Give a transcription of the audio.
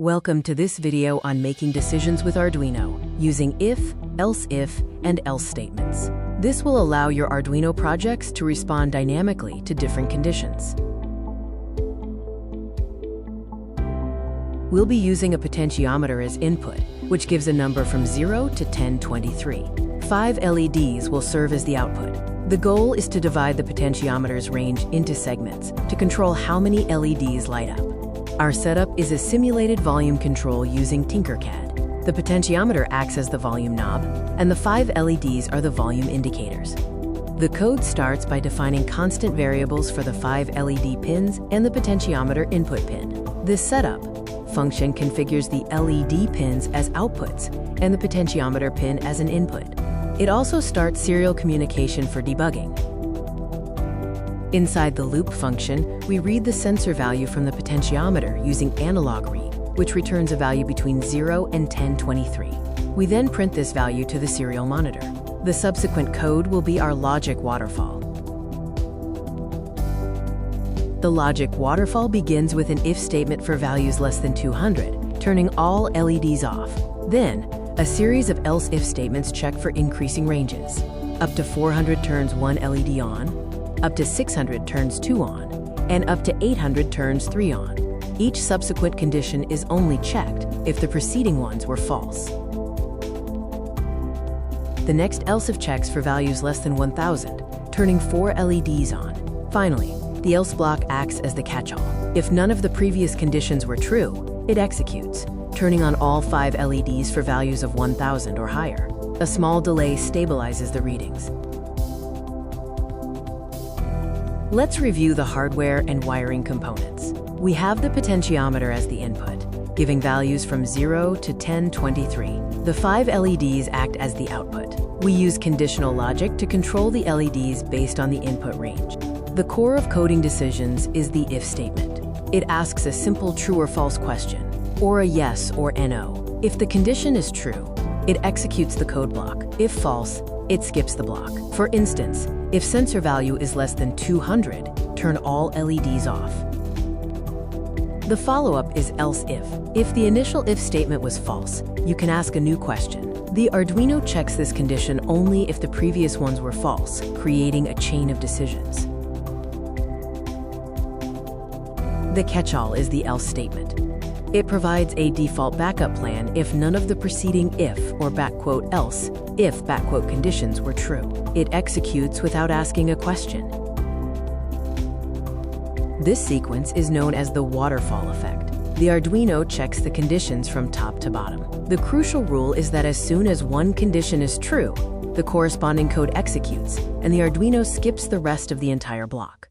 Welcome to this video on making decisions with Arduino using if, and else statements. This will allow your Arduino projects to respond dynamically to different conditions. We'll be using a potentiometer as input, which gives a number from 0 to 1023. 5 LEDs will serve as the output. The goal is to divide the potentiometer's range into segments to control how many LEDs light up. Our setup is a simulated volume control using Tinkercad. The potentiometer acts as the volume knob, and the 5 LEDs are the volume indicators. The code starts by defining constant variables for the 5 LED pins and the potentiometer input pin. This setup function configures the LED pins as outputs and the potentiometer pin as an input. It also starts serial communication for debugging. Inside the loop function, we read the sensor value from the potentiometer using analog read, which returns a value between 0 and 1023. We then print this value to the serial monitor. The subsequent code will be our logic waterfall. The logic waterfall begins with an if statement for values less than 200, turning all LEDs off. Then, a series of else-if statements check for increasing ranges. Up to 400 turns 1 LED on, up to 600 turns 2 on, and up to 800 turns 3 on. Each subsequent condition is only checked if the preceding ones were false. The next else-if checks for values less than 1000, turning 4 LEDs on. Finally, the else block acts as the catch-all. If none of the previous conditions were true, it executes, turning on all 5 LEDs for values of 1000 or higher. A small delay stabilizes the readings. Let's review the hardware and wiring components. We have the potentiometer as the input, giving values from 0 to 1023. The 5 LEDs act as the output. We use conditional logic to control the LEDs based on the input range. The core of coding decisions is the if statement. It asks a simple true or false question, or a yes or no. If the condition is true, it executes the code block. If false, it skips the block. For instance, if sensor value is less than 200, turn all LEDs off. The follow-up is else if. If the initial if statement was false, you can ask a new question. The Arduino checks this condition only if the previous ones were false, creating a chain of decisions. The catch-all is the else statement. It provides a default backup plan if none of the preceding if or else if conditions were true. It executes without asking a question. This sequence is known as the waterfall effect. The Arduino checks the conditions from top to bottom. The crucial rule is that as soon as one condition is true, the corresponding code executes, and the Arduino skips the rest of the entire block.